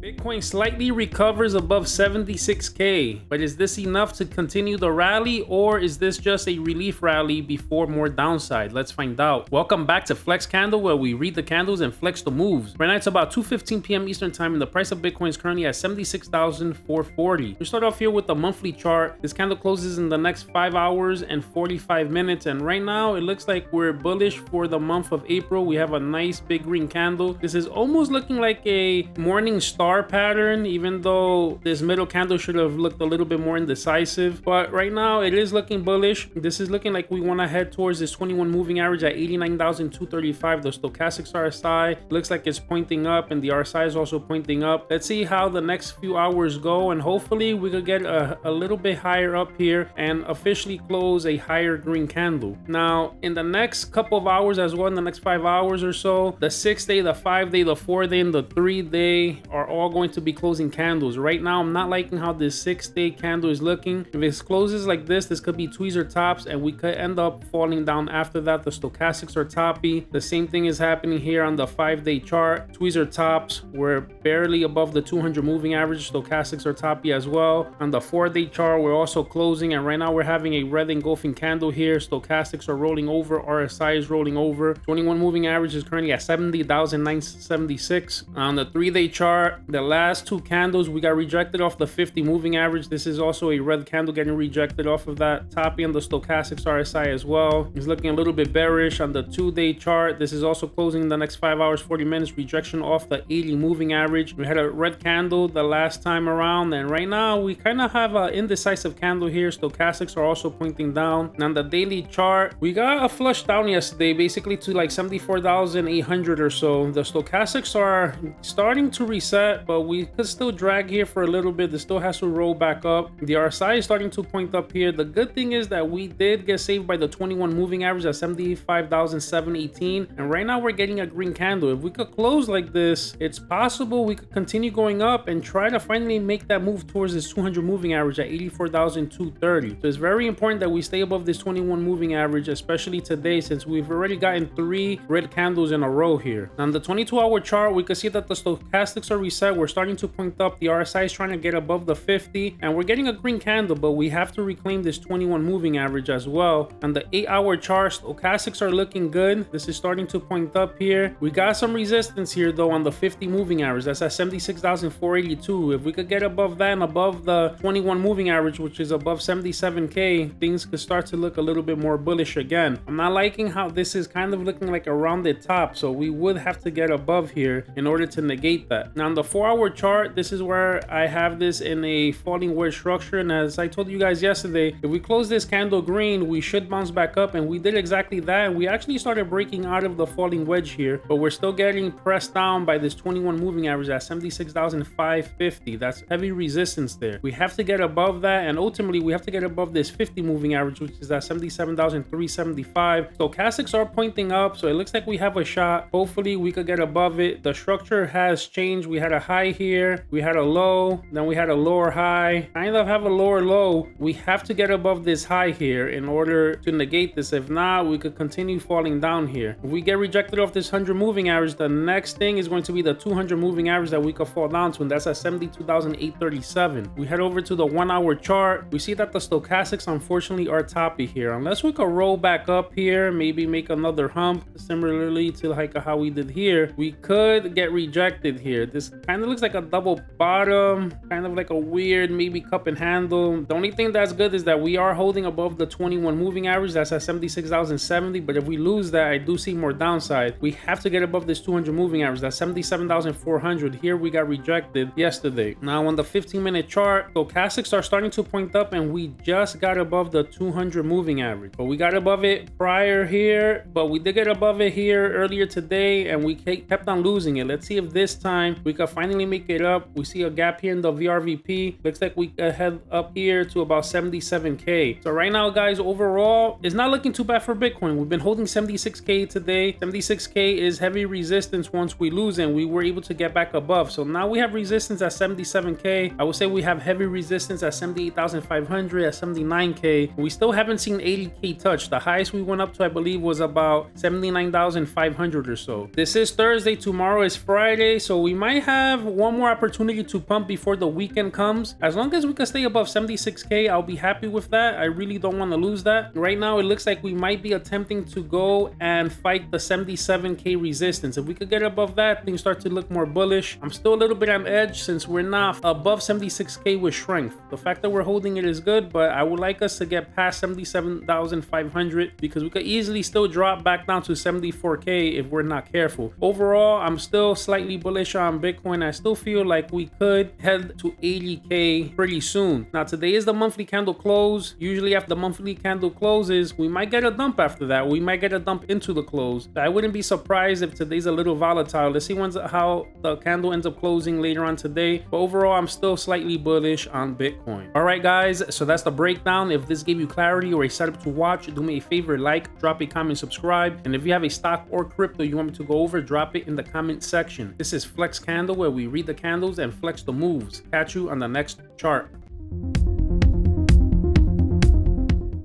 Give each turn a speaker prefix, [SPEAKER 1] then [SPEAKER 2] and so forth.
[SPEAKER 1] Bitcoin slightly recovers above 76K, but is this enough to continue the rally, or is this just a relief rally before more downside? Let's find out. Welcome back to Flex Candle, where we read the candles and flex the moves. Right now it's about 2:15 p.m. Eastern time, and the price of Bitcoin is currently at 76,440. We start off here with the monthly chart. This candle closes in the next 5 hours and 45 minutes, and right now it looks like we're bullish for the month of April. We have a nice big green candle. This is almost looking like a morning star pattern, even though this middle candle should have looked a little bit more indecisive, but right now it is looking bullish. This is looking like we want to head towards this 21 moving average at 89,235. The stochastics RSI looks like it's pointing up, and the RSI is also pointing up. Let's see how the next few hours go, and hopefully we could get a little bit higher up here and officially close a higher green candle. Now in the next couple of hours as well, in the next 5 hours or so, the 6-day, the 5-day, the 4-day, and the 3-day are all going to be closing candles. Right now I'm not liking how this 6-day candle is looking. If it closes like this could be tweezer tops, and we could end up falling down after that. The stochastics are toppy. The same thing is happening here on the 5-day chart. Tweezer tops, we're barely above the 200 moving average. Stochastics are toppy as well. On the 4-day chart we're also closing, and right now we're having a red engulfing candle here. Stochastics are rolling over, RSI is rolling over. 21 moving average is currently at 70,976. On the 3-day chart, the last two candles we got rejected off the 50 moving average. This is also a red candle getting rejected off of that. Toppy on the stochastics RSI as well. It's looking a little bit bearish. On the 2-day chart, this is also closing in the next 5 hours 40 minutes. Rejection off the 80 moving average. We had a red candle the last time around, and right now we kind of have an indecisive candle here. Stochastics are also pointing down. And on the daily chart, we got a flush down yesterday, basically to like 74,800 or so. The stochastics are starting to reset, but we could still drag here for a little bit. This still has to roll back up. The RSI is starting to point up here. The good thing is that we did get saved by the 21 moving average at 75,718, and right now we're getting a green candle. If we could close like this, it's possible we could continue going up and try to finally make that move towards this 200 moving average at 84,230. So it's very important that we stay above this 21 moving average, especially today, since we've already gotten 3 red candles in a row here. On the 22-hour chart, we can see that the stochastics are reset. We're starting to point up. The RSI is trying to get above the 50, and we're getting a green candle, but we have to reclaim this 21 moving average as well. On the 8-hour chart, stochastics are looking good. This is starting to point up here. We got some resistance here though on the 50 moving average. That's at 76,482. If we could get above that and above the 21 moving average, which is above 77K, things could start to look a little bit more bullish again. I'm not liking how this is kind of looking like a rounded top, so we would have to get above here in order to negate that. Now on the 4-hour chart, this is where I have this in a falling wedge structure, and as I told you guys yesterday, if we close this candle green, we should bounce back up, and we did exactly that. We actually started breaking out of the falling wedge here, but we're still getting pressed down by this 21 moving average at 76,550. That's heavy resistance there. We have to get above that, and ultimately we have to get above this 50 moving average, which is at 77,375. Stochastics are pointing up, so it looks like we have a shot. Hopefully we could get above it. The structure has changed. We had a high here, we had a low, then we had a lower high, kind of have a lower low. We have to get above this high here in order to negate this. If not, we could continue falling down here. If we get rejected off this 100 moving average, the next thing is going to be the 200 moving average that we could fall down to, and that's at 72,837. We head over to the 1-hour chart. We see that the stochastics unfortunately are toppy here. Unless we could roll back up here, maybe make another hump similarly to like how we did here, we could get rejected here. This kind of looks like a double bottom, kind of like a weird maybe cup and handle. The only thing that's good is that we are holding above the 21 moving average. That's at 76,070, but if we lose that, I do see more downside. We have to get above this 200 moving average. That's 77,400. Here we got rejected yesterday. Now on the 15-minute chart, stochastics are starting to point up, and we just got above the 200 moving average, but we got above it prior here, but we did get above it here earlier today, and we kept on losing it. Let's see if this time we can finally make it up. We see a gap here in the VRVP. Looks like we head up here to about 77K. So right now, guys, overall, it's not looking too bad for Bitcoin. We've been holding 76K today. 76K is heavy resistance once we lose, and we were able to get back above. So now we have resistance at 77K. I would say we have heavy resistance at 78,500, at 79K. We still haven't seen 80K touch. The highest we went up to, I believe, was about 79,500 or so. This is Thursday. Tomorrow is Friday, so we might have have one more opportunity to pump before the weekend comes. As long as we can stay above 76K, I'll be happy with that. I really don't want to lose that. Right now, it looks like we might be attempting to go and fight the 77K resistance. If we could get above that, things start to look more bullish. I'm still a little bit on edge since we're not above 76K with strength. The fact that we're holding it is good, but I would like us to get past 77,500 because we could easily still drop back down to 74K if we're not careful. Overall, I'm still slightly bullish on Bitcoin. I still feel like we could head to 80K pretty soon. Now, today is the monthly candle close. Usually after the monthly candle closes, we might get a dump after that. We might get a dump into the close. I wouldn't be surprised if today's a little volatile. Let's see how the candle ends up closing later on today. But overall, I'm still slightly bullish on Bitcoin. All right, guys, so that's the breakdown. If this gave you clarity or a setup to watch, do me a favor, like, drop a comment, subscribe. And if you have a stock or crypto you want me to go over, drop it in the comment section. This is Flex Candle, where we read the candles and flex the moves. Catch you on the next chart.